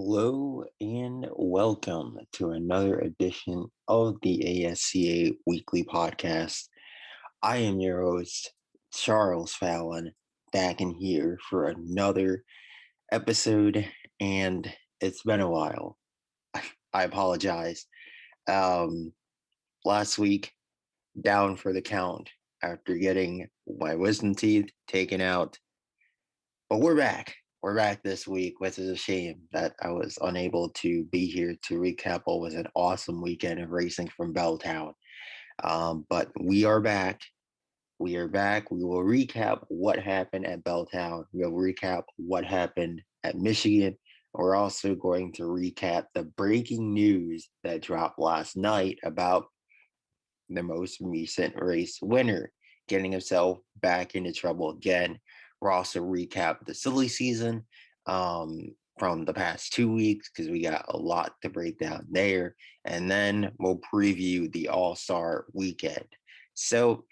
Hello and welcome to another edition of the ASCA Weekly Podcast. I am your host, Charles Fallon, back in here for another episode, and it's been a while. I apologize. Um, Last week, down for the count after getting my wisdom teeth taken out. But we're back. We're back this week, which is a shame that I was unable to be here to recap what was an awesome weekend of racing from Belltown. But we are back. We are back. We will recap what happened at Belltown. We'll recap what happened at Michigan. We're also going to recap the breaking news that dropped last night about the most recent race winner getting himself back into trouble again. We'll also recap the silly season from the past 2 weeks because we got a lot to break down there. And then we'll preview the All-Star weekend. So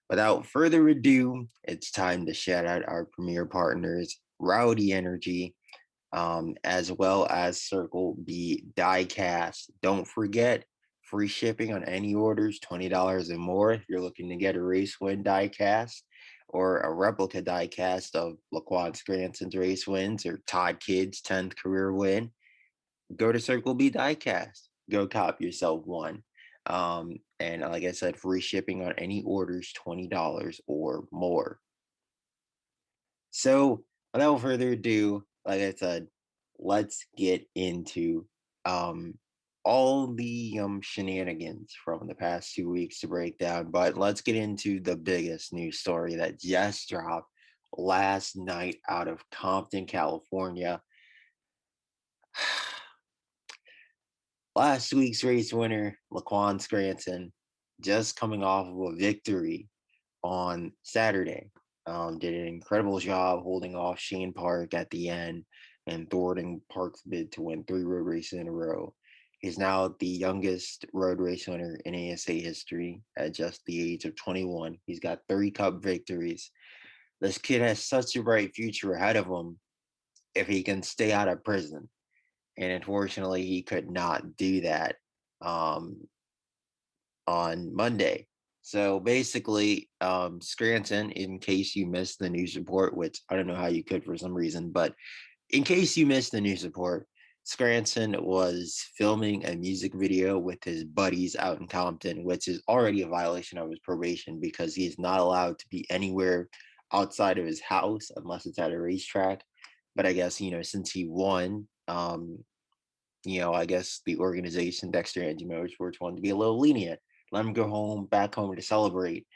without further ado, it's time to shout out our premier partners, Rowdy Energy, as well as Circle B Diecast. Don't forget, free shipping on any orders, $20 or more. If you're looking to get a race win diecast or a replica diecast of Laquan Scransen's race wins or Todd Kidd's 10th career win, go to Circle B Diecast. Go cop yourself one. And like I said, free shipping on any orders, $20 or more. So without further ado, like I said, let's get into all the shenanigans from the past 2 weeks to break down. But let's get into the biggest news story that just dropped last night out of Compton, California. Last week's race winner, Laquan Scransen, just coming off of a victory on Saturday. Did an incredible job holding off Shane Park at the end and thwarting Park's bid to win 3 road races in a row. He's now the youngest road race winner in ASA history at just the age of 21. He's got 3 Cup victories. This kid has such a bright future ahead of him if he can stay out of prison. And unfortunately, he could not do that on Monday. So basically, Scransen, in case you missed the news report, which I don't know how you could for some reason, but in case you missed the news report, Scransen was filming a music video with his buddies out in Compton, which is already a violation of his probation because he's not allowed to be anywhere outside of his house unless it's at a racetrack. But I guess, since he won, I guess the organization, Dexter Angie Motorsports, wanted to be a little lenient. Let him go back home to celebrate.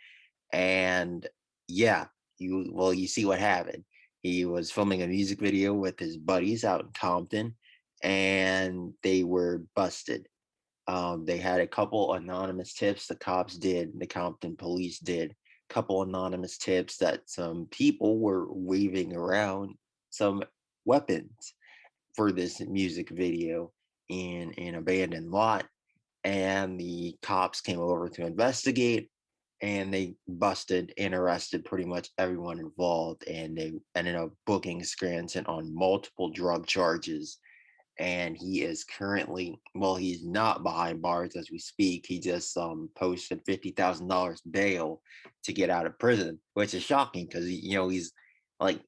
And yeah, you see what happened. He was filming a music video with his buddies out in Compton, and they were busted. They had a couple anonymous tips. The cops did, the Compton police did, a couple anonymous tips that some people were waving around some weapons for this music video in an abandoned lot. And the cops came over to investigate, and they busted and arrested pretty much everyone involved, and they ended up booking Scransen on multiple drug charges. And he is currently, well, he's not behind bars as we speak. He just posted $50,000 bail to get out of prison, which is shocking because he's like,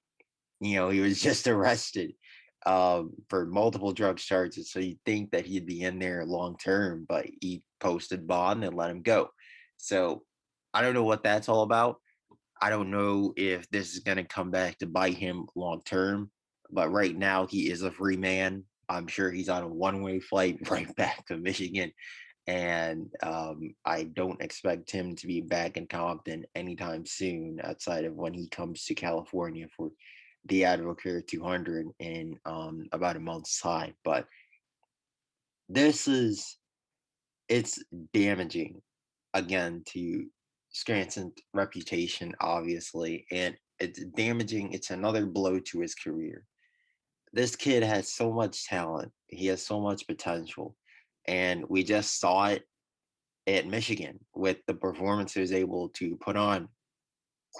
he was just arrested for multiple drug charges. So you'd think that he'd be in there long term, but he posted bond and let him go. So I don't know what that's all about. I don't know if this is going to come back to bite him long term, but right now he is a free man. I'm sure he's on a one-way flight right back to Michigan. And I don't expect him to be back in Compton anytime soon outside of when he comes to California for the Advocare 200 in about a month's time. But it's damaging again to Scransen's reputation, obviously, and it's damaging. It's another blow to his career. This kid has so much talent. He has so much potential. And we just saw it at Michigan with the performance he was able to put on,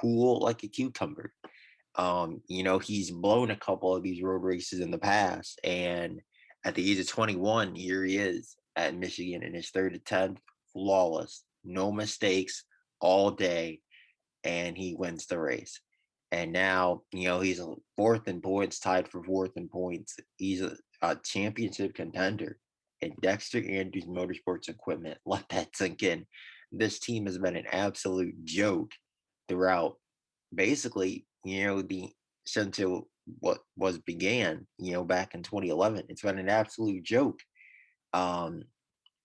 cool like a cucumber. He's blown a couple of these road races in the past, and At the age of 21, here he is at Michigan in his third attempt, flawless, no mistakes all day, and he wins the race. And now, he's fourth in points, tied for fourth in points. He's a championship contender. And Dexter Andrews Motorsports Equipment, let that sink in. This team has been an absolute joke throughout basically, the since what was began, back in 2011. It's been an absolute joke. Um,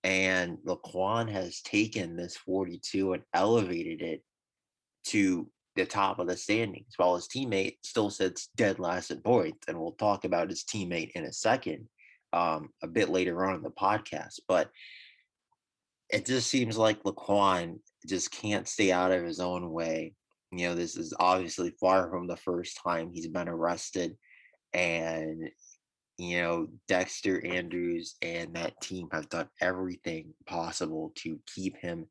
and Laquan has taken this 42 and elevated it to the top of the standings, while his teammate still sits dead last in points. And we'll talk about his teammate in a second, a bit later on in the podcast. But it just seems like Laquan just can't stay out of his own way. This is obviously far from the first time he's been arrested. And, Dexter Andrews and that team have done everything possible to keep him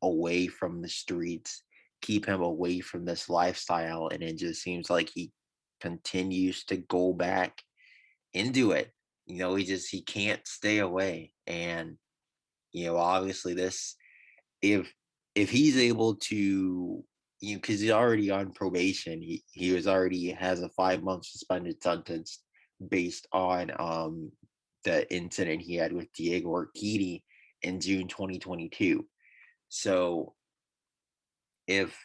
away from the streets, keep him away from this lifestyle. And it just seems like he continues to go back into it. He can't stay away. And, obviously this, if he's able to, because he's already on probation, he was already has a 5-month suspended sentence based on the incident he had with Diego Urquidy in June 2022. So if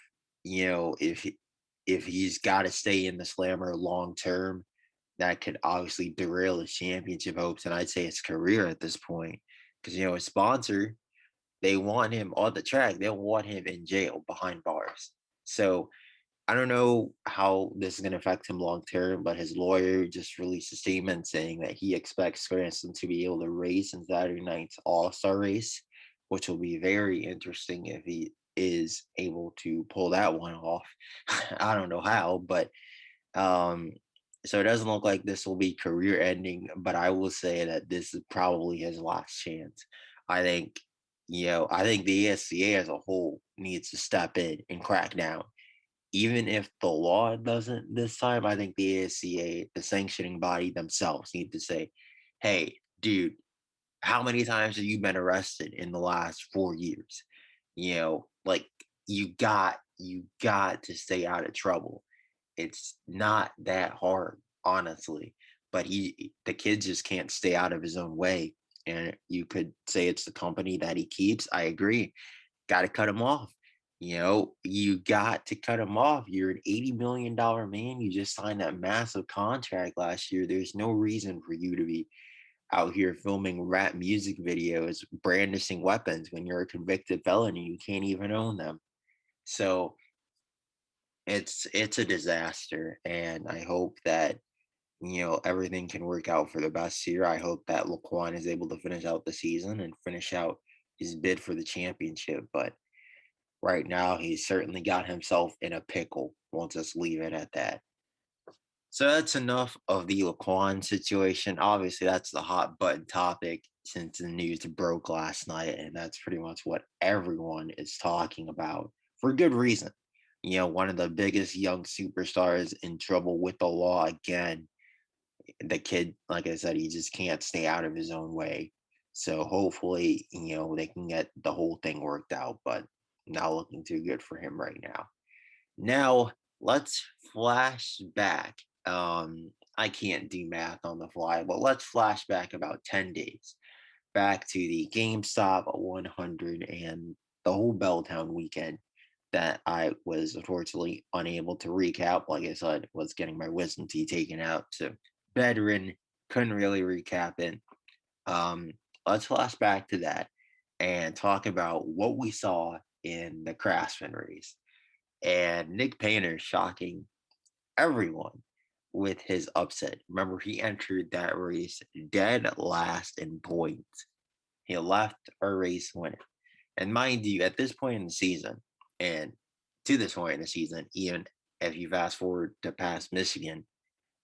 if he's got to stay in the slammer long term, that could obviously derail his championship hopes, and I'd say his career at this point, because his sponsor, they want him on the track, they don't want him in jail behind bars. So I don't know how this is going to affect him long term, but his lawyer just released a statement saying that he expects Scransen to be able to race in Saturday night's All-Star race, which will be very interesting if he is able to pull that one off. I don't know how, but um, so it doesn't look like this will be career ending, but I will say that this is probably his last chance. I think, I think the ASCA as a whole needs to step in and crack down. Even if the law doesn't this time, I think the ASCA, the sanctioning body themselves, need to say, hey, dude, how many times have you been arrested in the last 4 years? Like you got to stay out of trouble. It's not that hard, honestly. But the kid just can't stay out of his own way. And you could say it's the company that he keeps. I agree. Got to cut him off. You got to cut him off. You're an $80 million man. You just signed that massive contract last year. There's no reason for you to be out here filming rap music videos, brandishing weapons when you're a convicted felon and you can't even own them. So it's a disaster, and I hope that everything can work out for the best here. I hope that Laquan is able to finish out the season and finish out his bid for the championship. But right now, he's certainly got himself in a pickle. We'll just leave it at that. So that's enough of the Laquan situation. Obviously, that's the hot button topic since the news broke last night, and that's pretty much what everyone is talking about for good reason. One of the biggest young superstars in trouble with the law again. The kid, like I said, he just can't stay out of his own way. So hopefully, they can get the whole thing worked out, but not looking too good for him right now. Now, let's flash back. I can't do math on the fly, but let's flash back about 10 days back to the GameStop 100 and the whole Belltown weekend that I was unfortunately unable to recap. Like I said, was getting my wisdom teeth taken out, so bedridden, couldn't really recap it. Um, let's flash back to that and talk about what we saw in the Craftsman race. And Nick Painter shocking everyone with his upset. Remember, he entered that race dead last in points. He left our race winning. And mind you, at this point in the season, and to this point in the season, even if you fast forward to past Michigan,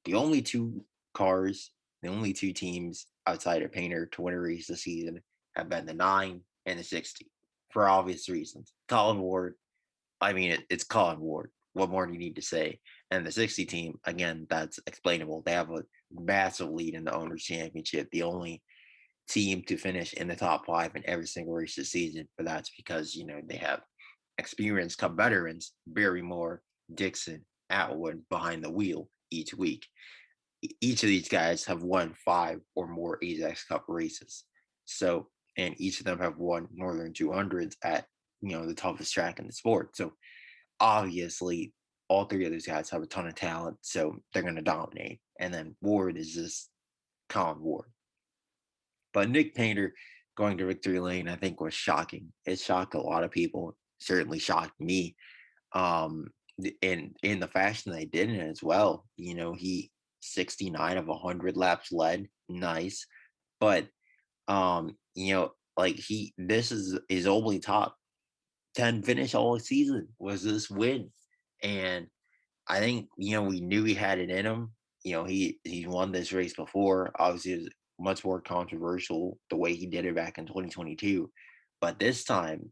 the only two cars, the only two teams outside of Painter to win a race this season have been the 9 and the 60 for obvious reasons. Colin Ward, I mean, it's Colin Ward. What more do you need to say? And the 60 team, again, that's explainable. They have a massive lead in the Owners' Championship, the only team to finish in the top five in every single race this season. But that's because, they have experienced Cup veterans, Barrymore, Dixon, Atwood behind the wheel each week. Each of these guys have won 5 or more Ajax Cup races. So, and each of them have won Northern 200s at, the toughest track in the sport. So obviously all three of those guys have a ton of talent, so they're going to dominate. And then Ward is just Colin Ward. But Nick Painter going to victory lane, I think, was shocking. It shocked a lot of people. Certainly shocked me. Um, in the fashion they did it as well. He 69 of 100 laps led, nice. But like this is his only top 10 finish all season was this win. And I think, we knew he had it in him. He won this race before. Obviously, it was much more controversial the way he did it back in 2022. But this time,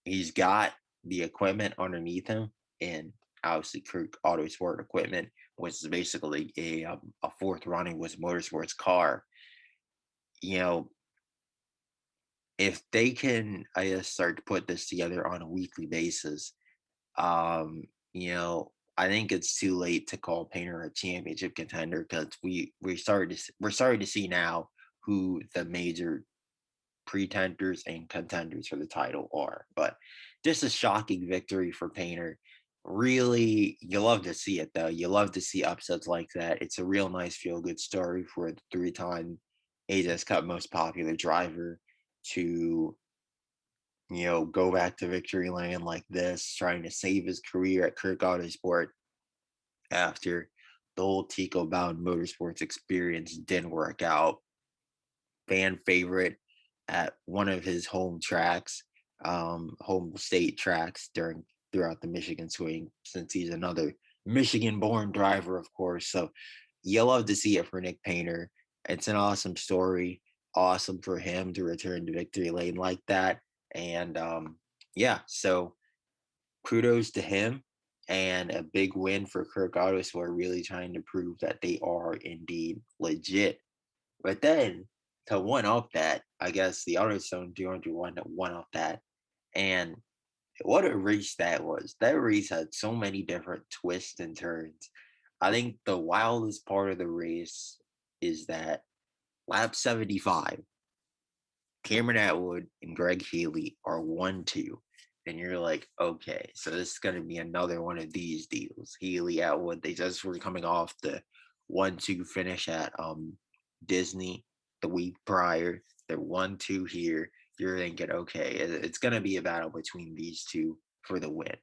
he's got the equipment underneath him, and obviously Kirk Autosport equipment, which is basically a fourth running with Motorsports car. You know, if they can, I guess, start to put this together on a weekly basis, I think it's too late to call Painter a championship contender because we're starting to see now who the major pretenders and contenders for the title are. But just a shocking victory for Painter. Really, you love to see it though. You love to see upsets like that. It's a real nice feel good story for the 3-time ASCA Cup most popular driver to go back to victory lane like this, trying to save his career at Kirk Autosport after the whole Tico bound motorsports experience didn't work out. Fan favorite at one of his home tracks, home state tracks throughout the Michigan swing, since he's another Michigan born driver, of course. So you love to see it for Nick Painter. It's an awesome story. Awesome for him to return to victory lane like that. And yeah, so kudos to him, and a big win for Kirk Autos, who are really trying to prove that they are indeed legit. But then to one up that, I guess the AutoZone 201 to one up that. And what a race that was. That race had so many different twists and turns. I think the wildest part of the race is that lap 75, Cameron Atwood and Greg Healy are 1-2. And you're like, okay, so this is going to be another one of these deals. Healy, Atwood, they just were coming off the 1-2 finish at Disney the week prior. They're 1-2 here. You're thinking, okay, it's going to be a battle between these two for the win.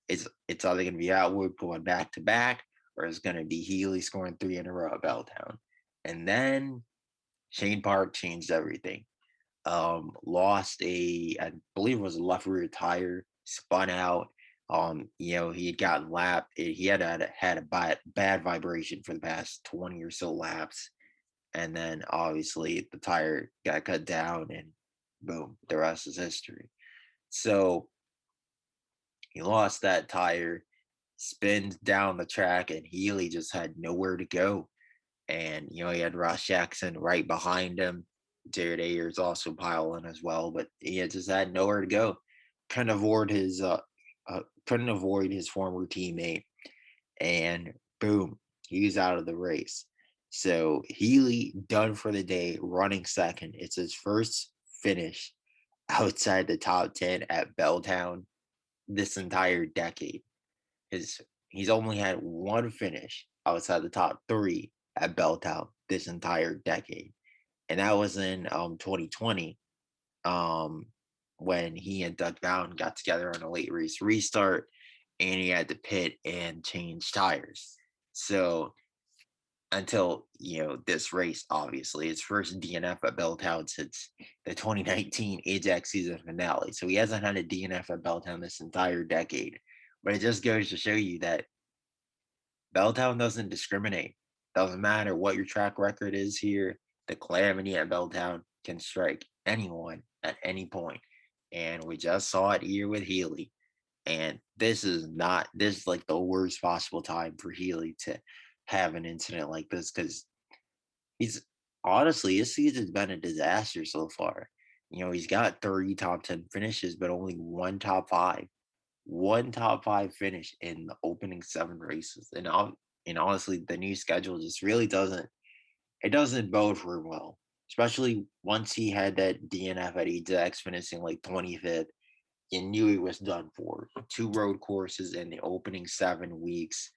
It's either going to be Atwood going back to back, or it's going to be Healy scoring 3 in a row at Belltown. And then Shane Park changed everything. Lost I believe it was a left rear tire, spun out. He had gotten lapped. He had a bad vibration for the past 20 or so laps. And then obviously the tire got cut down, and boom, the rest is history. So he lost that tire, spins down the track, and Healy just had nowhere to go. And, he had Ross Jackson right behind him. Jared Ayers also piling as well, but he just had nowhere to go. Couldn't avoid his former teammate, and boom, he was out of the race. So Healy done for the day, running second. It's his first finish outside the top 10 at Belltown this entire decade. He's only had one finish outside the top 3 at Belltown this entire decade, and that was in 2020, when he and Doug Bowden got together on a late race restart, and he had to pit and change tires. So until this race, obviously his first DNF at Belltown since the 2019 Ajax season finale. So he hasn't had a DNF at Belltown this entire decade. But it just goes to show you that Belltown doesn't discriminate. Doesn't matter what your track record is here. The calamity at Belltown can strike anyone at any point. And we just saw it here with Healy. And this is like the worst possible time for Healy to have an incident like this because he's honestly his season's been a disaster so far. He's got 30 top 10 finishes, but only one top five finish in the opening seven races. And honestly, the new schedule just really doesn't bode for him well. Especially once he had that DNF at Ajax finishing like 25th, you knew he was done for. Two road courses in the opening 7 weeks,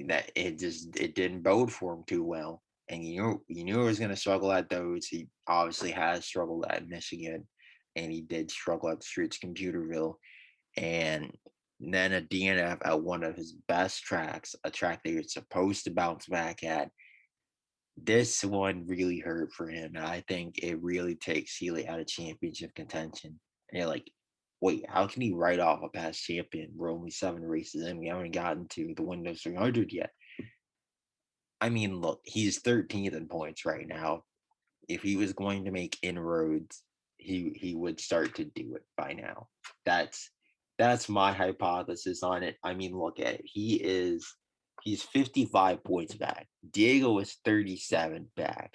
that it didn't bode for him too well. And you knew he was going to struggle at those. He obviously has struggled at Michigan, and he did struggle at the streets Computerville, and then a DNF at one of his best tracks, a track that you're supposed to bounce back at. This one really hurt for him, and I think it really takes Healy out of championship contention. And you're like, wait, how can he write off a past champion? We're only 7 races in. We haven't gotten to the Windows 300 yet. I mean, look, he's 13th in points right now. If he was going to make inroads, he would start to do it by now. That's that's my hypothesis on it. I mean, look at it. He's 55 points back. Diego was 37 back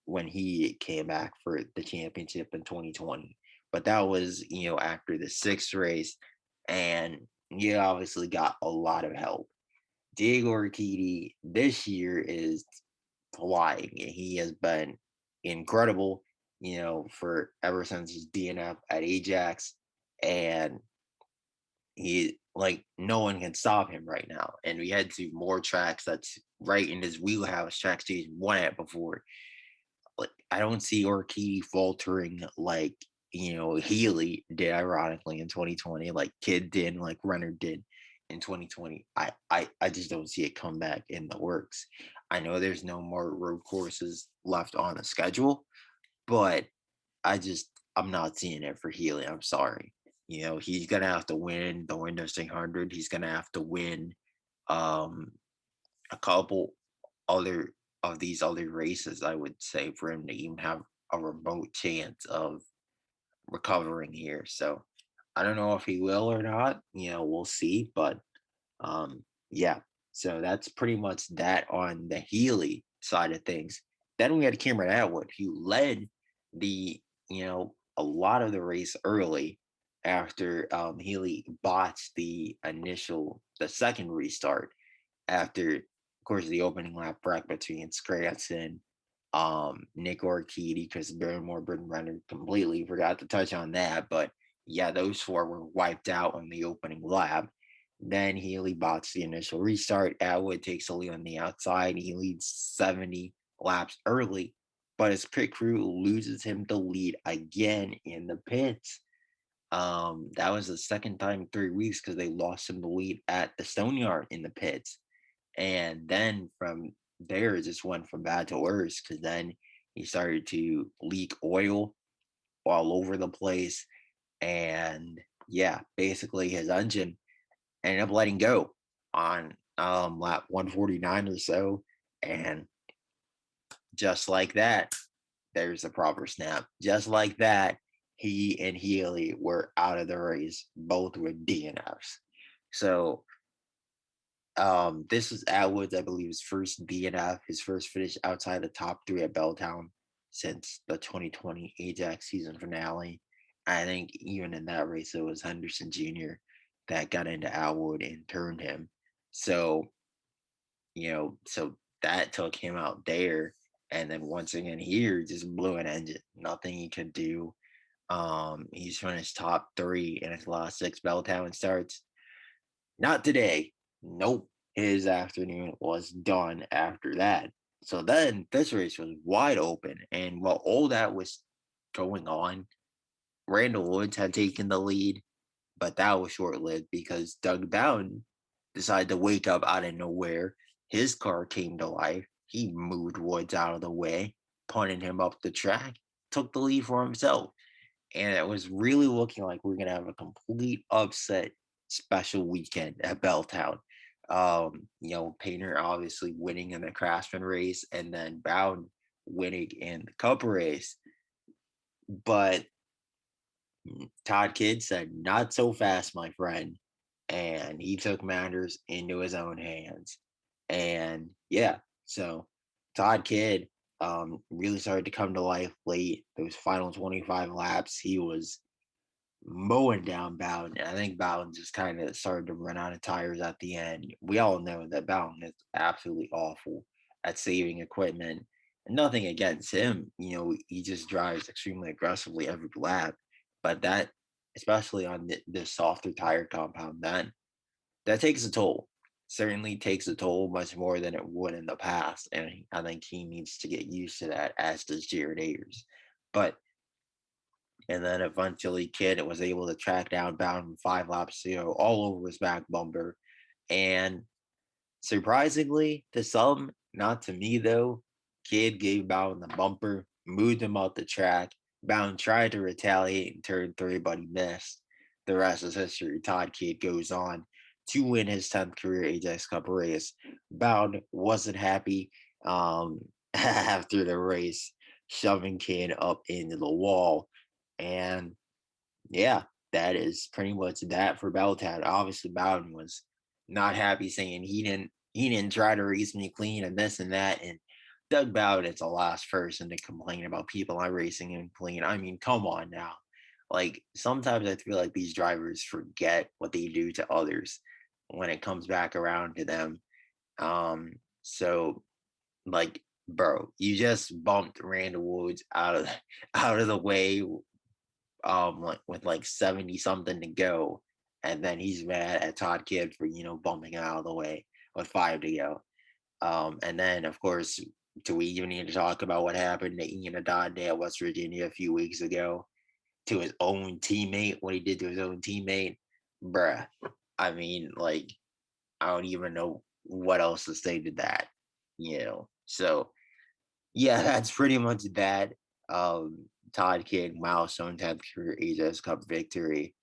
when he came back for the championship in 2020. But that was, after the sixth race, and he obviously got a lot of help. Diego Urquidy this year is flying. He has been incredible, for ever since his DNF at Ajax, and he like no one can stop him right now. And we head to more tracks that's right in his wheelhouse, tracks he's won at before. Like I don't see Urquidy faltering like Healy did ironically in 2020, like Kid did, like Renner did in 2020. I just don't see a comeback in the works. I know there's no more road courses left on the schedule, but I'm not seeing it for Healy. I'm sorry. He's gonna have to win the Windows 300. He's gonna have to win um a couple other of these other races, I would say, for him to even have a remote chance of recovering here. So I don't know if he will or not. We'll see. But yeah. So that's pretty much that on the Healy side of things. Then we had Cameron Atwood, who led a lot of the race early after Healy botched the second restart after, of course, the opening lap wreck between Scransen, Nick Orchidi, Chris Barrymore, Britton Renner. Completely forgot to touch on that, but yeah, those four were wiped out on the opening lap. Then Healy bots the initial restart. Atwood takes a lead on the outside. He leads 70 laps early, but his pit crew loses him the lead again in the pits. That was the second time in 3 weeks because they lost him the lead at the Stone Yard in the pits. And then from there, it just went from bad to worse because then he started to leak oil all over the place. And yeah, basically his engine ended up letting go on lap 149 or so. And just like that, there's a proper snap. Just like that, he and Healy were out of the race, both with DNFs. So this was Atwood's, I believe, his first DNF, his first finish outside the top three at Belltown since the 2020 Ajax season finale. I think even in that race, it was Henderson Jr. that got into Atwood and turned him. So, so that took him out there. And then once again here, just blew an engine. Nothing he could do. He's finished top three in his last six Belltown starts. Not today. Nope. His afternoon was done after that. So then this race was wide open. And while all that was going on, Randall Woods had taken the lead, but that was short lived because Doug Bowden decided to wake up out of nowhere. His car came to life. He moved Woods out of the way, punted him up the track, took the lead for himself. And it was really looking like we're going to have a complete upset special weekend at Belltown. Painter obviously winning in the Craftsman race and then Bowden winning in the Cup race. But Todd Kidd said, not so fast, my friend. And he took matters into his own hands. And yeah, so Todd Kidd really started to come to life late. Those final 25 laps, he was mowing down Bowden. I think Bowden just kind of started to run out of tires at the end. We all know that Bowden is absolutely awful at saving equipment. And nothing against him. He just drives extremely aggressively every lap. But that, especially on the softer tire compound, that takes a toll. Certainly takes a toll much more than it would in the past. And I think he needs to get used to that, as does Jared Ayers. But and then eventually Kidd was able to track down Bowden 5 laps ago, all over his back bumper. And surprisingly, to some, not to me though, Kidd gave Bowden the bumper, moved him out the track. Bowden tried to retaliate in turn three, but he missed. The rest is history. Todd Kidd goes on to win his 10th career Ajax Cup race. Bowden wasn't happy after the race, shoving Kidd up into the wall. And yeah, that is pretty much that for Belltown. Obviously, Bowden was not happy, saying he didn't try to race me clean and this and that. And Doug Bowden's the last person to complain about people not racing him clean. I mean, come on now. Like sometimes I feel like these drivers forget what they do to others when it comes back around to them. So like, bro, you just bumped Randall Woods out of the way, with like 70 something to go, and then he's mad at Todd Kidd for bumping out of the way with 5 to go. And then of course, do we even need to talk about what happened to Ian Adonde at West Virginia a few weeks ago to his own teammate? What he did to his own teammate, bruh. I mean, like, I don't even know what else to say to that. So yeah, that's pretty much that. Todd King milestone 10th career AJS Cup victory.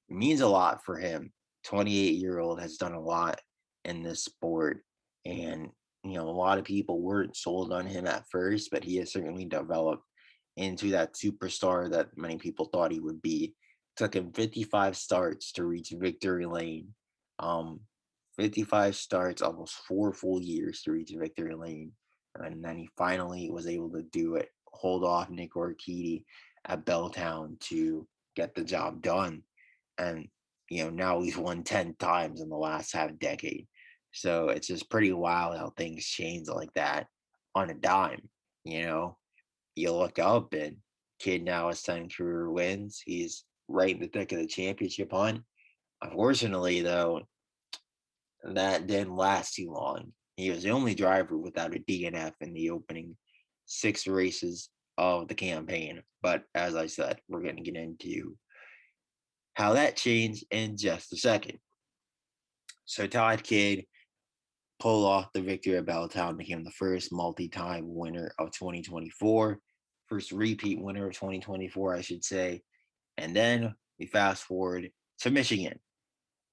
Means a lot for him. 28-year-old has done a lot in this sport, and a lot of people weren't sold on him at first, but he has certainly developed into that superstar that many people thought he would be. Took him 55 starts to reach victory lane. Um, 55 starts, almost 4 full years to reach victory lane, and then he finally was able to do it, hold off Nick Orchidi at Belltown to get the job done. And now he's won 10 times in the last half decade. So it's just pretty wild how things change like that on a dime. You know, you look up and Kid now has 10 career wins. He's right in the thick of the championship hunt. Unfortunately, though, that didn't last too long. He was the only driver without a DNF in the opening 6 races of the campaign. But as I said, we're going to get into how that changed in just a second. So Todd Kidd pulled off the victory at Belltown, became the first multi-time winner of 2024, first repeat winner of 2024, I should say. And then we fast forward to Michigan.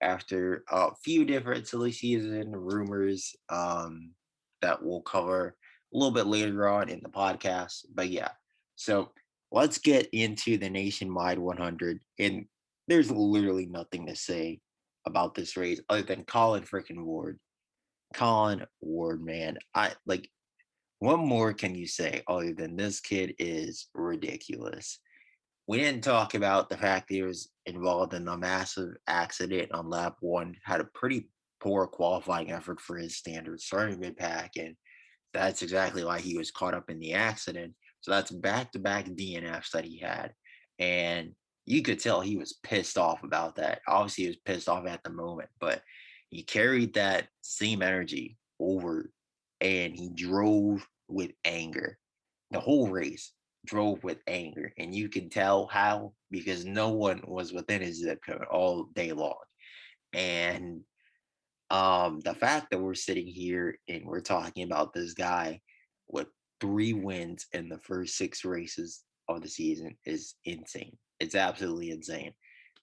After a few different silly season rumors that we'll cover a little bit later on in the podcast. But yeah, so let's get into the nationwide 100. And there's literally nothing to say about this race other than Colin freaking Ward. Colin Ward, man. What more can you say other than this kid is ridiculous? We didn't talk about the fact that he was involved in a massive accident on lap one, had a pretty poor qualifying effort for his standards, starting mid-pack, and that's exactly why he was caught up in the accident. So that's back-to-back DNFs that he had. And you could tell he was pissed off about that. Obviously, he was pissed off at the moment, but he carried that same energy over and he drove with anger the whole race, drove with anger, and you can tell how because no one was within his zip code all day long. And the fact that we're sitting here and we're talking about this guy with 3 wins in the first 6 races of the season is insane. It's absolutely insane.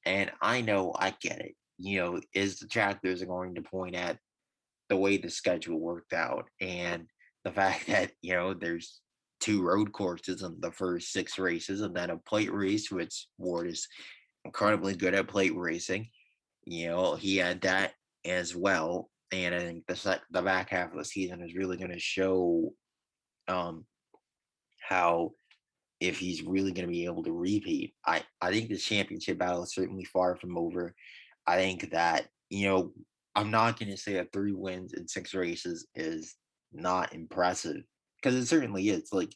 And I know I get it. Is the tractors are going to point at the way the schedule worked out and the fact that there's 2 road courses in the first 6 races and then a plate race, which Ward is incredibly good at plate racing. He had that as well. And I think the back half of the season is really going to show um, how if he's really going to be able to repeat. I think the championship battle is certainly far from over. I think that, I'm not going to say that 3 wins in 6 races is not impressive because it certainly is. Like,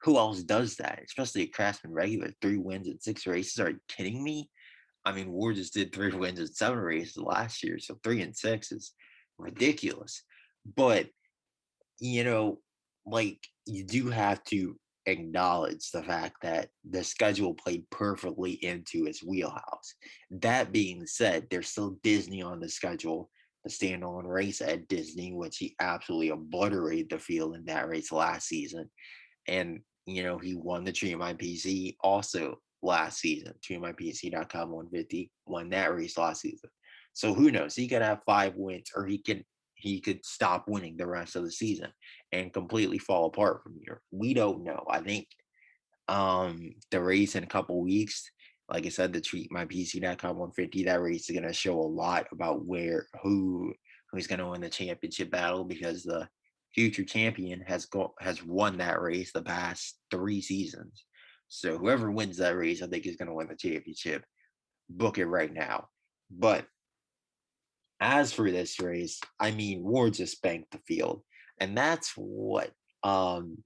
who else does that? Especially a Craftsman regular, 3 wins in 6 races. Are you kidding me? I mean, Ward just did 3 wins in 7 races last year, so 3 and 6 is ridiculous. But you know, like you do have to acknowledge the fact that the schedule played perfectly into his wheelhouse. That being said, there's still Disney on the schedule, the standalone race at Disney, which he absolutely obliterated the field in that race last season. And, he won the Treat My PC also last season. TreatMyPC.com 150 won that race last season. So who knows? He could have 5 wins, or he could stop winning the rest of the season and completely fall apart from here. We don't know. I think the race in a couple weeks, like I said, the Treat My PC.com 150, that race is gonna show a lot about who's gonna win the championship battle because the future champion has won that race the past 3 seasons. So whoever wins that race, I think is gonna win the championship. Book it right now. But as for this race, I mean, Ward just spanked the field. And um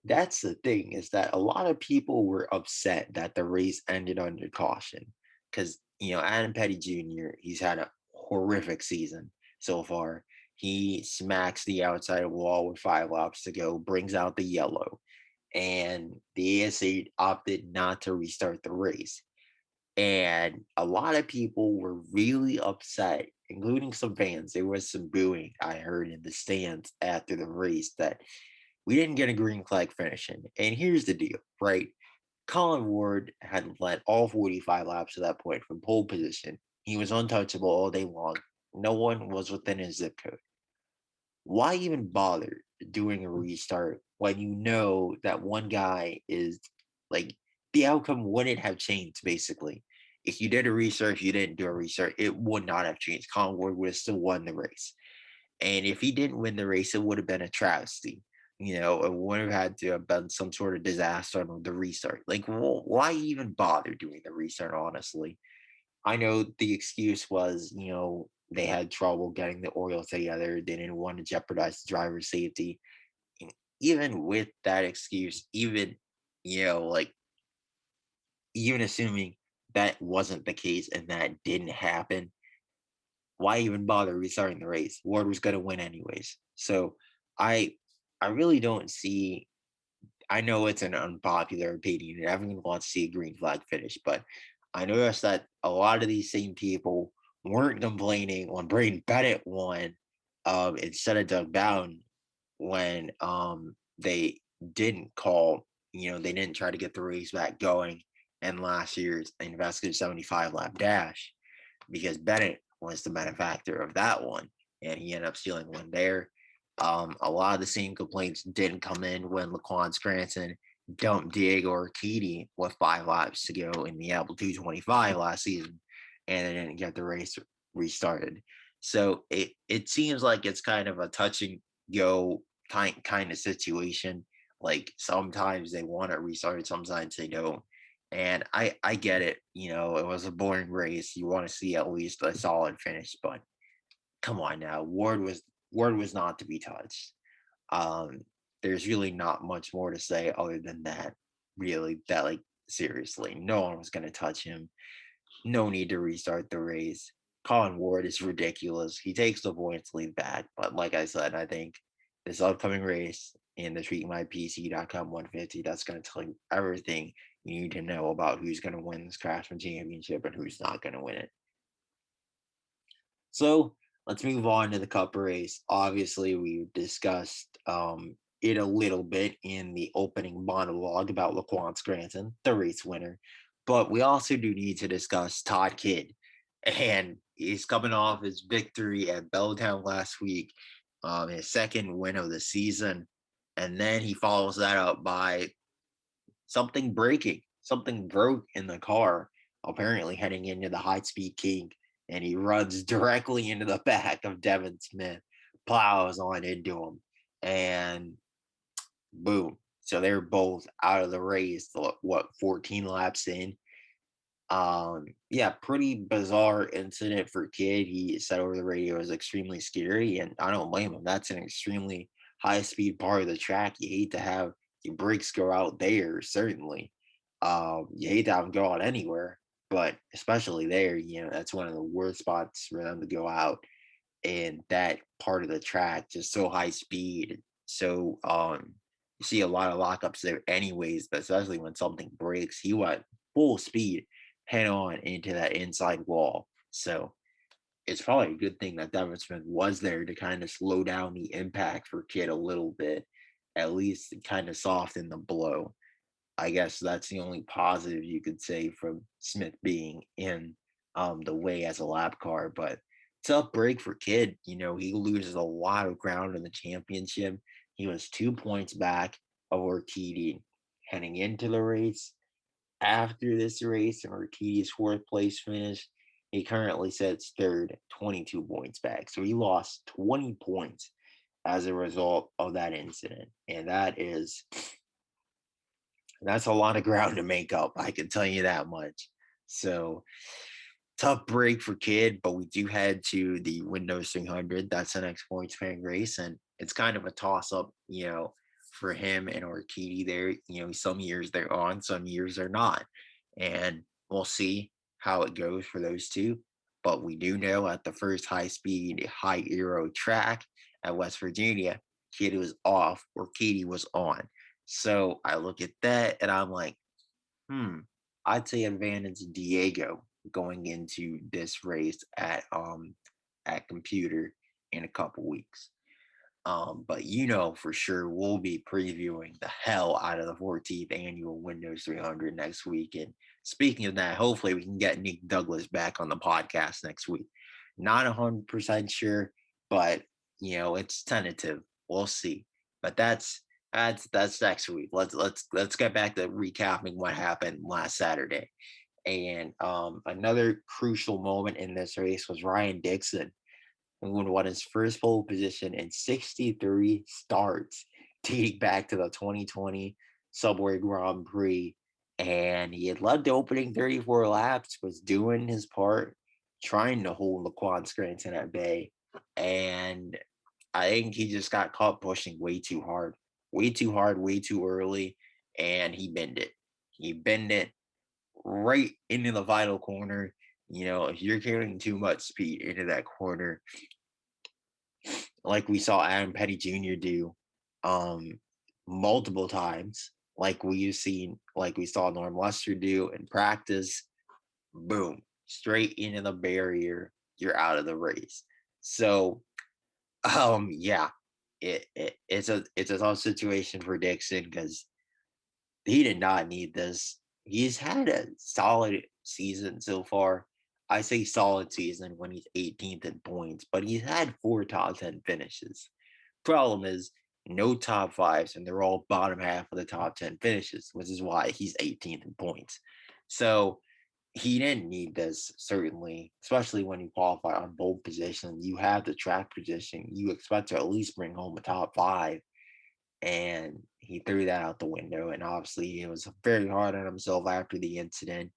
that's the thing, is that a lot of people were upset that the race ended under caution. Because, Adam Petty Jr., he's had a horrific season so far. He smacks the outside of the wall with 5 laps to go, brings out the yellow, and the ASA opted not to restart the race. And a lot of people were really upset, including some fans. There was some booing I heard in the stands after the race that we didn't get a green flag finishing. And here's the deal, right? Colin Ward had led all 45 laps to that point from pole position. He was untouchable all day long. No one was within his zip code. Why even bother doing a restart when you know that one guy is like, the outcome wouldn't have changed basically. If you did a restart, if you didn't do a restart, it would not have changed. Colin Ward would have still won the race. And if he didn't win the race, it would have been a travesty. It would have had to have been some sort of disaster on the restart. Like, why even bother doing the restart, honestly? I know the excuse was, they had trouble getting the oil together. They didn't want to jeopardize the driver's safety. And even with that excuse, like, even assuming that wasn't the case and that didn't happen, why even bother restarting the race? Ward was going to win anyways. So I I really don't see. I know it's an unpopular opinion, and everyone wants to see a green flag finish, but I noticed that a lot of these same people weren't complaining when Braden Bennett won instead of Doug Bowden when they didn't call, they didn't try to get the race back going in last year's investigative 75 lap dash because Bennett was the benefactor of that one, and he ended up stealing one there. A lot of the same complaints didn't come in when Laquan Scransen dumped Diego Urquidy with 5 laps to go in the Apple 225 last season, and they didn't get the race restarted. So it seems like it's kind of a touch and go kind of situation. Like sometimes they want it restarted, sometimes they don't. And I get it. It was a boring race. You want to see at least a solid finish, but come on now, Ward was not to be touched. Um, there's really not much more to say other than that. Really, that like seriously, no one was going to touch him. No need to restart the race. Colin Ward is ridiculous. He takes the points lead back, but like I said, I think this upcoming race in the TreatMyPC.com 150, that's going to tell you everything you need to know about who's going to win this Craftsman Championship and who's not going to win it. So let's move on to the Cup race. Obviously, we discussed it a little bit in the opening monologue about Laquan Scranton, the race winner, but we also do need to discuss Todd Kidd, and he's coming off his victory at Belltown last week, his second win of the season, and then he follows that up by something breaking. Something broke in the car, apparently heading into the High Speed King and he runs directly into the back of Devin Smith, plows on into him, and boom. So they're both out of the race. What, 14 laps in? Yeah, pretty bizarre incident for kid. He said over the radio it was extremely scary, and I don't blame him. That's an extremely high speed part of the track. You hate to have your brakes go out there, certainly. You hate to have them go out anywhere, but especially there, that's one of the worst spots for them to go out. And that part of the track just so high speed. So you see a lot of lockups there anyways, but especially when something breaks, he went full speed head on into that inside wall. So it's probably a good thing that Devin Smith was there to kind of slow down the impact for Kid a little bit, at least kind of soften the blow. I guess that's the only positive you could say from Smith being in the way as a lap car. But tough break for Kid. He loses a lot of ground in the championship. He was 2 points back of Urquidy heading into the race. After this race and Urquidy's fourth place finish, he currently sits third, 22 points back. So he lost 20 points as a result of that incident. And that's a lot of ground to make up. I can tell you that much. So tough break for Kid, but we do head to the Windows 300. That's the next points paying race, and it's kind of a toss up, for him and Urquidy there. Some years they're on, some years they're not, and we'll see how it goes for those two. But we do know at the first high speed, high aero track at West Virginia, Kid was off, Urquidy was on. So I look at that and I'm like, I'd say advantage Diego going into this race at computer in a couple weeks. But for sure we'll be previewing the hell out of the 14th annual Windows 300 next week. And speaking of that, hopefully we can get Nick Douglas back on the podcast next week. Not 100% sure, but it's tentative. We'll see. But that's next week. Let's get back to recapping what happened last Saturday. And another crucial moment in this race was Ryan Dixon, who won his first pole position in 63 starts, dating back to the 2020 Subway Grand Prix. And he had led the opening 34 laps, was doing his part, trying to hold Laquan Scransen at bay. And I think he just got caught pushing way too hard, way too early, and he bent it. He bent it right into the vital corner. If you're carrying too much speed into that corner, like we saw Adam Petty Jr. do multiple times, like we saw Norm Lester do in practice, boom, straight into the barrier, you're out of the race. So yeah, it's a tough situation for Dixon because he did not need this. He's had a solid season so far. I say solid season when he's 18th in points, but he's had 4 top 10 finishes. Problem is, no top fives, and they're all bottom half of the top 10 finishes, which is why he's 18th in points. So he didn't need this, certainly, especially when you qualify on both positions. You have the track position. You expect to at least bring home a top five, and he threw that out the window. And obviously, he was very hard on himself after the incident.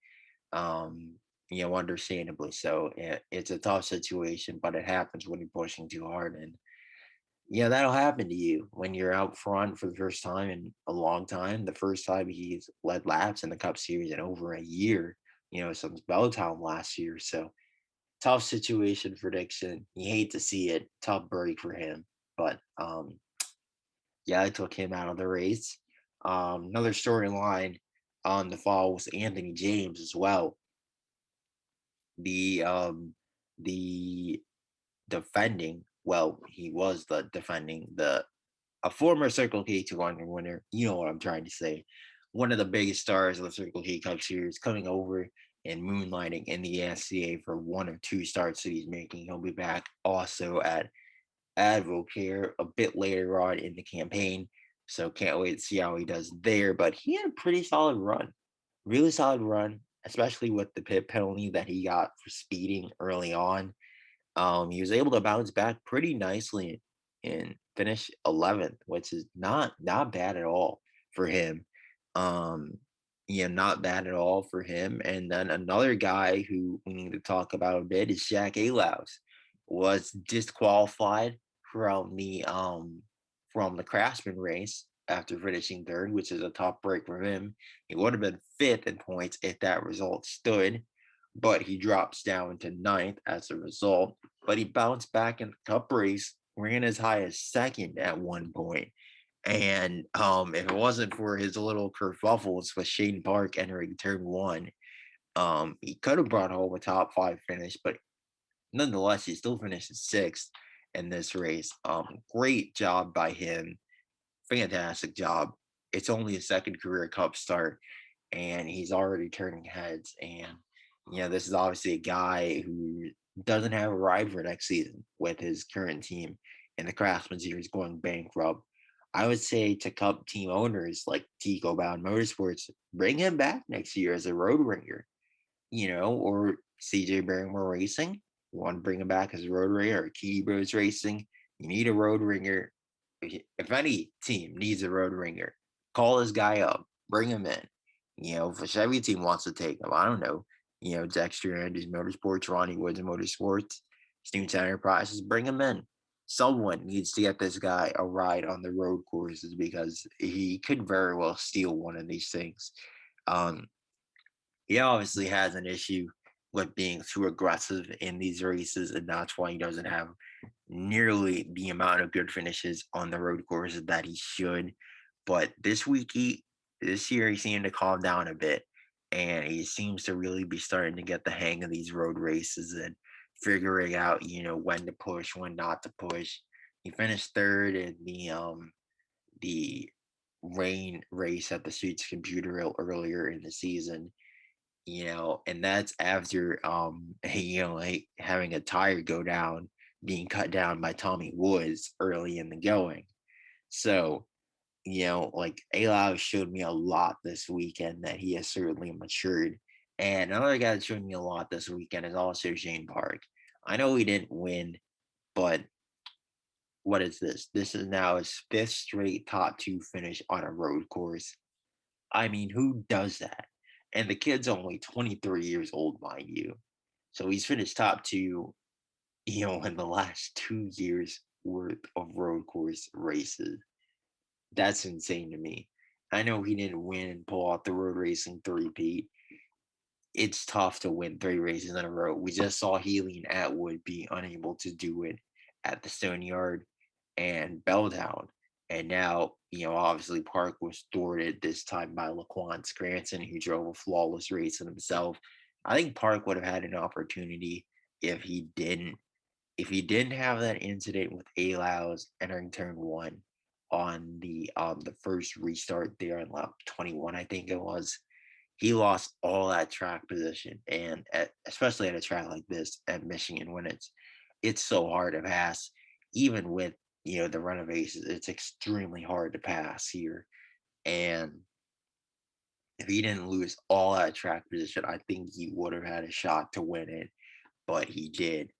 Understandably so. It's a tough situation, but it happens when you're pushing too hard. And that'll happen to you when you're out front for the first time in a long time. The first time he's led laps in the Cup Series in over a year, since Belltown last year. So tough situation for Dixon. You hate to see it. Tough break for him. But yeah, I took him out of the race. Another storyline on the fall was Anthony James as well. The defending, well, he was the defending a former Circle K 200 winner. You know what I'm trying to say. One of the biggest stars of the Circle K Cup Series coming over and moonlighting in the ASCA for 1 or 2 starts that he's making. He'll be back also at Advocare a bit later on in the campaign. So can't wait to see how he does there. But he had a pretty solid run. Really solid run especially with the pit penalty that he got for speeding early on. He was able to bounce back pretty nicely and finish 11th, which is not bad at all for him. Um, yeah, not bad at all for him. And then another guy who we need to talk about a bit is Shaq Alaus, was disqualified from the Craftsman race after finishing third, which is a top break for him. He would have been fifth in points if that result stood, but he drops down to ninth as a result. But he bounced back in the cup race, ran as high as second at one point. And if it wasn't for his little kerfuffles with Shane Park entering turn one, he could have brought home a top five finish, but nonetheless, he still finishes sixth in this race. Great job by him. Fantastic job. It's only his second career cup start, and he's already turning heads. And this is obviously a guy who doesn't have a ride for next season with his current team, and the Craftsman Series going bankrupt. I would say to Cup team owners like Tico Bound Motorsports, bring him back next year as a road ringer, or CJ Barrymore Racing. You want to bring him back as a road ringer, or Key Bros Racing. You need a road ringer. If any team needs a road ringer, call this guy up, bring him in. If a Chevy team wants to take him, I don't know. Dexter Andrews Motorsports, Ronnie Woods Motorsports, Student Enterprises, bring him in. Someone needs to get this guy a ride on the road courses because he could very well steal one of these things. Um, he obviously has an issue with being too aggressive in these races, and that's why he doesn't have nearly the amount of good finishes on the road courses that he should. But this year, he seemed to calm down a bit, and he seems to really be starting to get the hang of these road races and figuring out, when to push, when not to push. He finished third in the rain race at the Suits Computer earlier in the season, and that's after like having a tire go down, being cut down by Tommy Woods early in the going. So, like Alau showed me a lot this weekend that he has certainly matured. And another guy that showed me a lot this weekend is also Shane Park. I know he didn't win, but what is this? This is now his fifth straight top two finish on a road course. I mean, who does that? And the kid's only 23 years old, mind you. So he's finished top two, in the last 2 years worth of road course races. That's insane to me. I know he didn't win and pull off the road racing three-peat. It's tough to win three races in a row. We just saw Healy and Atwood be unable to do it at the Stone Yard and Belltown. And now, obviously Park was thwarted this time by Laquan Scransen, who drove a flawless race in himself. I think Park would have had an opportunity if he didn't have that incident with Alaus entering turn one on the first restart there on lap 21, I think it was. He lost all that track position, and especially at a track like this at Michigan, when it's so hard to pass, even with the renovations, it's extremely hard to pass here. And if he didn't lose all that track position, I think he would have had a shot to win it, but he did.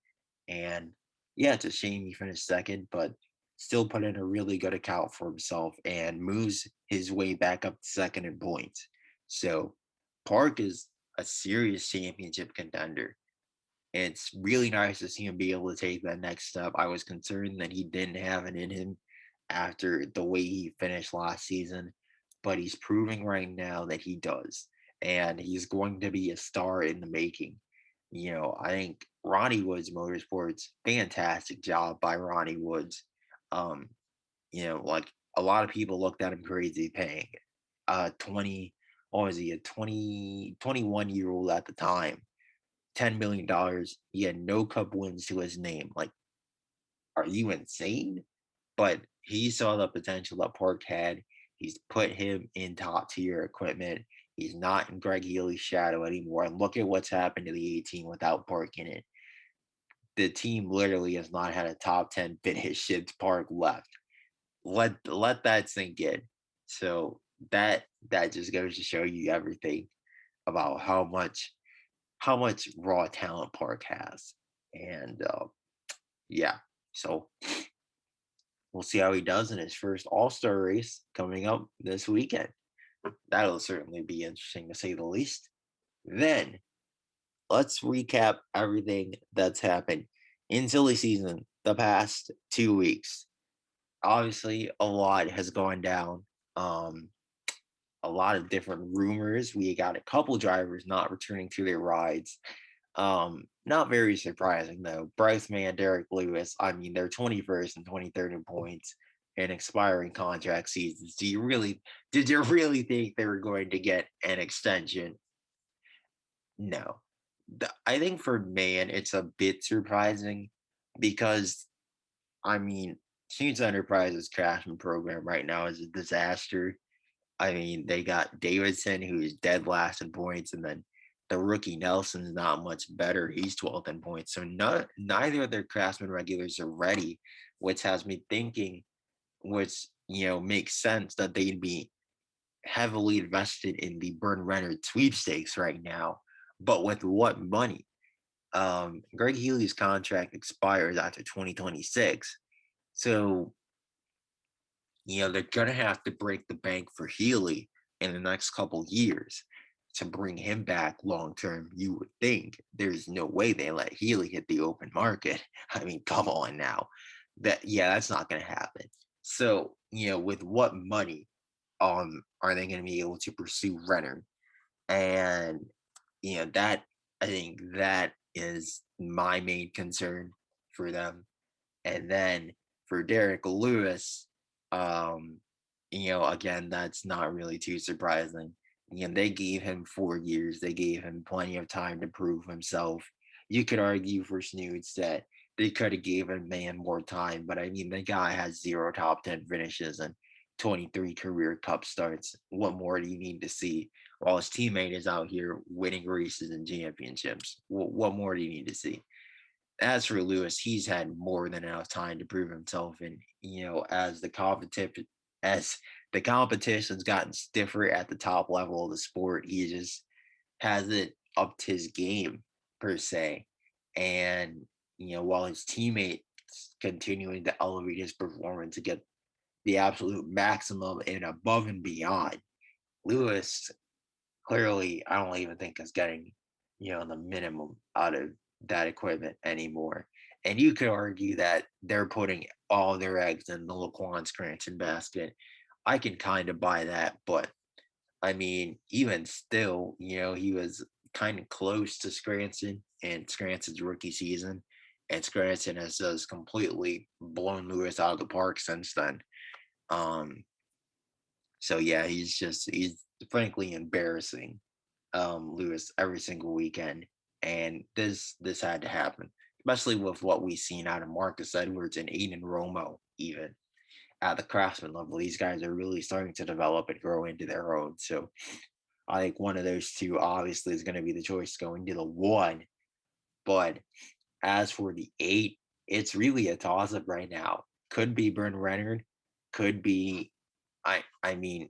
And yeah, it's a shame he finished second, but still put in a really good account for himself and moves his way back up to second in points. So Park is a serious championship contender. And it's really nice to see him be able to take that next step. I was concerned that he didn't have it in him after the way he finished last season, but he's proving right now that he does. And he's going to be a star in the making. I think Ronnie Woods Motorsports, fantastic job by Ronnie Woods. Um, like a lot of people looked at him crazy paying 20, what was he, a 21 year old at the time, $10 million. He had no cup wins to his name. Like, are you insane? But he saw the potential that Park had. He's put him in top tier equipment. He's not in Greg Healy's shadow anymore. And look at what's happened to the 18 without Park in it. The team literally has not had a top 10 finish since Park left. Let that sink in. So that just goes to show you everything. about how much raw talent Park has. And yeah, so we'll see how he does in his first All Star race coming up this weekend. That'll certainly be interesting to say the least. Then let's recap everything that's happened in silly season the past 2 weeks. Obviously, a lot has gone down. Um, a lot of different rumors. We got a couple drivers not returning to their rides. Not very surprising though. Bryce Man, Derek Lewis. I mean, they're 21st and 23rd in points and expiring contract seasons. Did you really think they were going to get an extension? No. I think for Man, it's a bit surprising because I mean, Seems Enterprise's Craftsman program right now is a disaster. I mean, they got Davidson, who's dead last in points, and then the rookie Nelson's not much better. He's 12th in points. So neither of their Craftsman regulars are ready, which has me thinking, which makes sense that they'd be heavily invested in the Burn Renner sweepstakes right now. But with what money? Greg Healy's contract expires after 2026. So they're gonna have to break the bank for Healy in the next couple years to bring him back long term. You would think there's no way they let Healy hit the open market. I mean, come on now. That's not gonna happen. So, with what money are they gonna be able to pursue Renner? And that I think that is my main concern for them. And then for Derek Lewis, again, that's not really too surprising. They gave him 4 years. They gave him plenty of time to prove himself. You could argue for Snoods that they could have given Man more time, but I mean, the guy has 0 top 10 finishes and 23 career cup starts. What more do you need to see? While his teammate is out here winning races and championships. What more do you need to see? As for Lewis, he's had more than enough time to prove himself, and as the competition's gotten stiffer at the top level of the sport, he just hasn't upped his game per se. And while his teammates continuing to elevate his performance to get the absolute maximum and above and beyond, Lewis clearly, I don't even think is getting, the minimum out of that equipment anymore. And you could argue that they're putting all their eggs in the Laquan Scransen basket. I can kind of buy that, but I mean, even still, he was kind of close to Scransen in Scransen's rookie season, and Scransen has just completely blown Lewis out of the park since then. Um, so yeah, he's frankly embarrassing Lewis every single weekend, and this had to happen, especially with what we've seen out of Marcus Edwards and Aiden Romo, even at the Craftsman level. These guys are really starting to develop and grow into their own. So I think one of those two obviously is going to be the choice going to the one. But as for the 8, it's really a toss up right now. Could be Bryn Renard, could be I mean,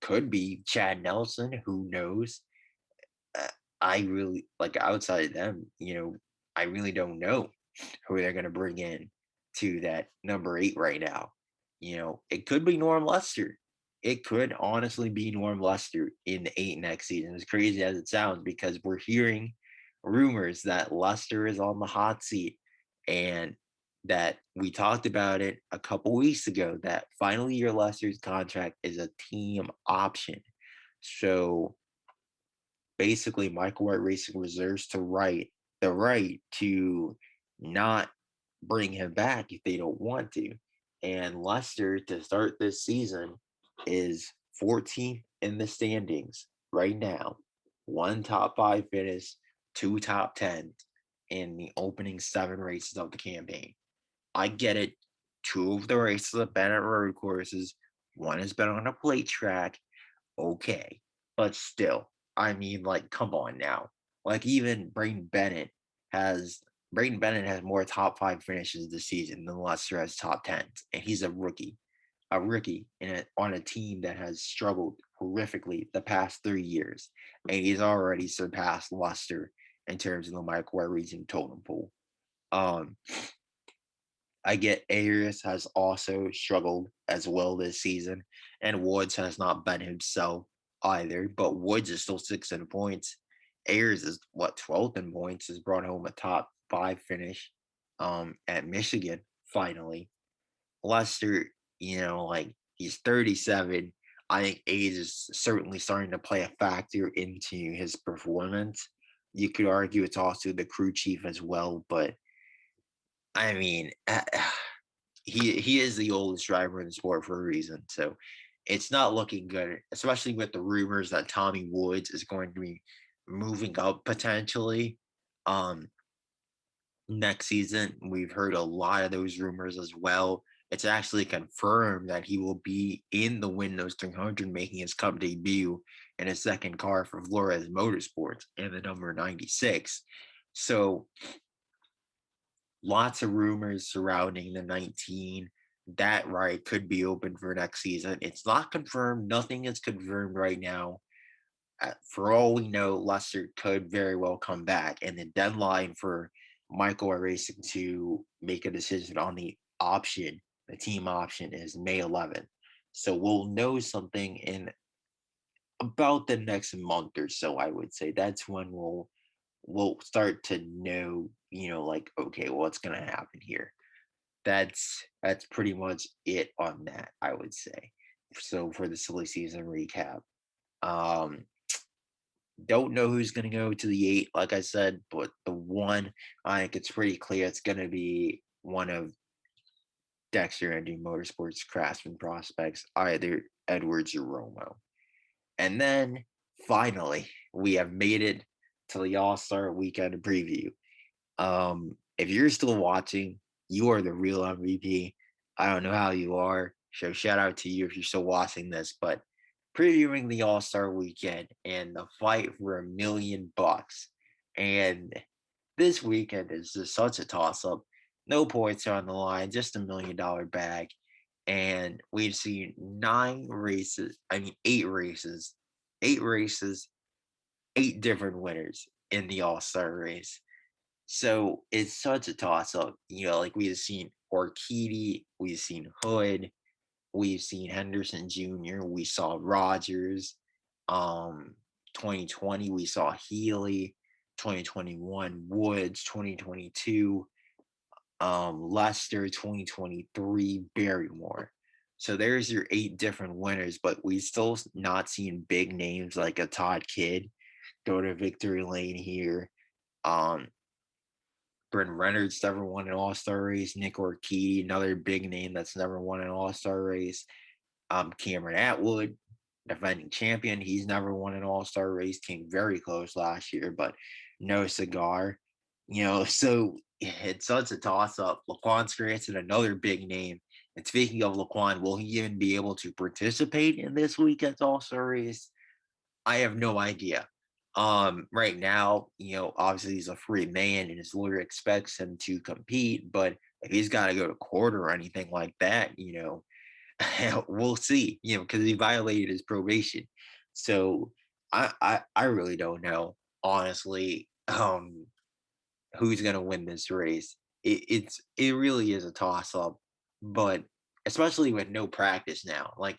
could be Chad Nelson. Who knows? uh, I really like outside of them, I really don't know who they're going to bring in to that number 8 right now. It could be Norm Lester. It could honestly be Norm Lester in the 8 next season, as crazy as it sounds, because we're hearing rumors that Lester is on the hot seat and that we talked about it a couple weeks ago that final year Lester's contract is a team option. So basically Michael White Racing reserves the right to not bring him back if they don't want to. And Leicester to start this season is 14th in the standings right now. 1 top 5 finish, 2 top 10s in the opening 7 races of the campaign. I get it. 2 of the races have been at road courses. 1 has been on a plate track. Okay. But still, I mean, like, come on now. Like, even Braden Bennett has more top 5 finishes this season than Lester has top 10s, and he's a rookie. a rookie on a team that has struggled horrifically the past 3 years, and he's already surpassed Luster in terms of the microwave region totem pole. Um, I get Ayers has also struggled as well this season, and Woods has not been himself either. But Woods is still sixth in points. Ayers is what 12th in points, has brought home a top five finish at Michigan finally. Lester, like he's 37. I think age is certainly starting to play a factor into his performance. You could argue it's also the crew chief as well, but I mean, he is the oldest driver in the sport for a reason. So it's not looking good, especially with the rumors that Tommy Woods is going to be moving up potentially um next season. We've heard a lot of those rumors as well. It's actually confirmed that he will be in the Windows 300 making his cup debut in his second car for Flores Motorsports in the number 96. So lots of rumors surrounding the 19. That right could be open for next season. It's not confirmed. Nothing is confirmed right now. For all we know, Lester could very well come back, and the deadline for Michael Racing to make a decision on the team option, is May 11th. So we'll know something in about the next month or so. I would say that's when we'll start to know, like, okay, what's gonna happen here. That's pretty much it on that, I would say. So for the silly season recap. Um don't know who's gonna go to the eight, like I said, but the one, I think it's pretty clear it's gonna be one of Dexter Ending Motorsports Craftsman prospects, either Edwards or Romo. And then finally, we have made it to the All-Star weekend preview. If you're still watching, you are the real MVP. I don't know how you are. So shout out to you if you're still watching this, but previewing the All-Star weekend and the fight for $1 million. And this weekend is just such a toss-up. No points are on the line, just $1 million bag. And we've seen 8 races, 8 different winners in the All-Star race. So it's such a toss up. Like we've seen Orchidi, we've seen Hood, we've seen Henderson Jr., we saw Rogers. 2020, we saw Healy, 2021, Woods, 2022, Lester, 2023, Barrymore. So there's your 8 different winners, but we still not seeing big names like a Todd Kidd go to victory lane here. Um, Brent Reynolds never won an All Star race. Nick Orchidi, another big name that's never won an All Star race. Cameron Atwood, defending champion, he's never won an All Star race. Came very close last year, but no cigar. So it's such a toss up. Laquan Scransen, another big name. And speaking of Laquan, will he even be able to participate in this weekend's All Star race? I have no idea. Right now, obviously he's a free man and his lawyer expects him to compete, but if he's got to go to court or anything like that, we'll see, because he violated his probation. So I really don't know, honestly, who's gonna win this race. It really is a toss up, but especially with no practice now. Like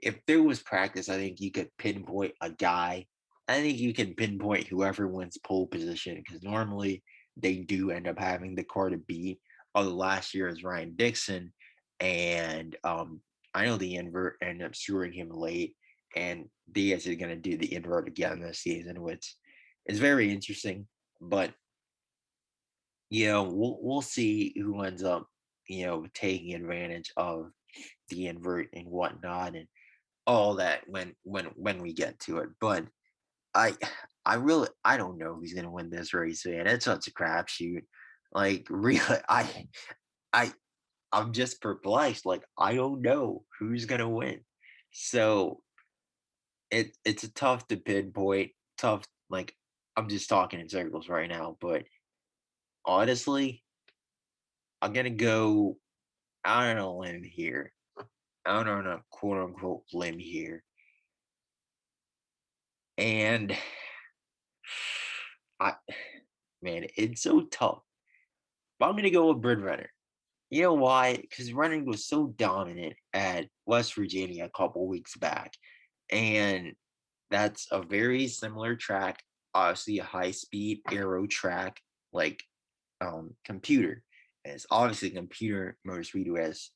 if there was practice, I think you could pinpoint a guy. I think you can pinpoint whoever wins pole position because normally they do end up having the car to beat. Although last year is Ryan Dixon, and I know the invert ended up screwing him late, and Diaz is going to do the invert again this season, which is very interesting. But we'll see who ends up, taking advantage of the invert and whatnot and all that when we get to it. But I I don't know who's gonna win this race, man. It's such a crapshoot. Like really, I I'm just perplexed. Like I don't know who's gonna win. So it's a tough to pinpoint. Tough. Like I'm just talking in circles right now, but honestly, I'm gonna go out on a limb here. out on a quote unquote limb here. And I man, it's so tough. But I'm gonna go with Bird Runner. You know why? Because running was so dominant at West Virginia a couple weeks back. And that's a very similar track, obviously a high speed aero track, like computer. And it's obviously computer motor speedway has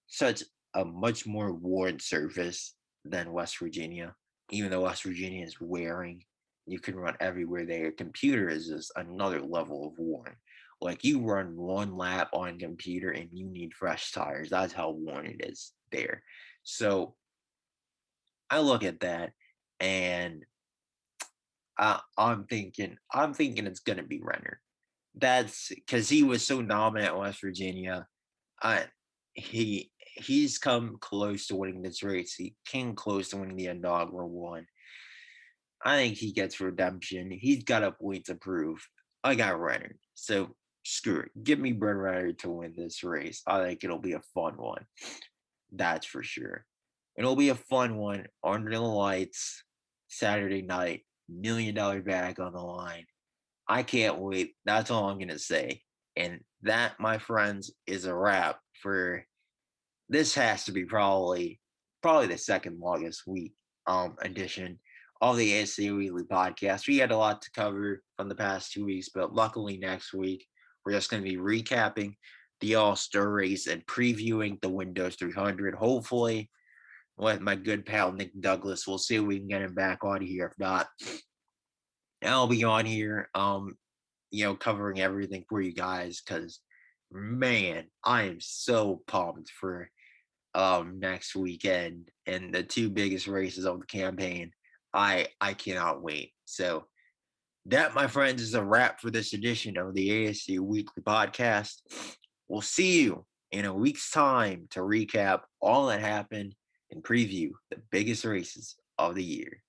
such a much more worn surface than West Virginia. Even though West Virginia is wearing, you can run everywhere there. Computer is just another level of worn. Like you run one lap on computer and you need fresh tires. That's how worn it is there. So I look at that and I'm thinking it's gonna be Renner. That's because he was so dominant at West Virginia. I he's come close to winning this race. He came close to winning the inaugural one. I think he gets redemption. He's got a point to prove. I got Renner. So screw it. Give me Brent Renner to win this race. I think it'll be a fun one. That's for sure. It'll be a fun one under the lights Saturday night. $1 million bag on the line. I can't wait. That's all I'm gonna say. And that, my friends, is a wrap for this. Has to be probably the second longest week edition of the ASCA Weekly Podcast. We had a lot to cover from the past 2 weeks, but luckily next week we're just gonna be recapping the All-Star race and previewing the Windows 300. Hopefully with my good pal Nick Douglas. We'll see if we can get him back on here. If not, I'll be on here, covering everything for you guys because man, I am so pumped for next weekend and the two biggest races of the campaign. I cannot wait. So that, my friends, is a wrap for this edition of the ASC Weekly Podcast. We'll see you in a week's time to recap all that happened and preview the biggest races of the year.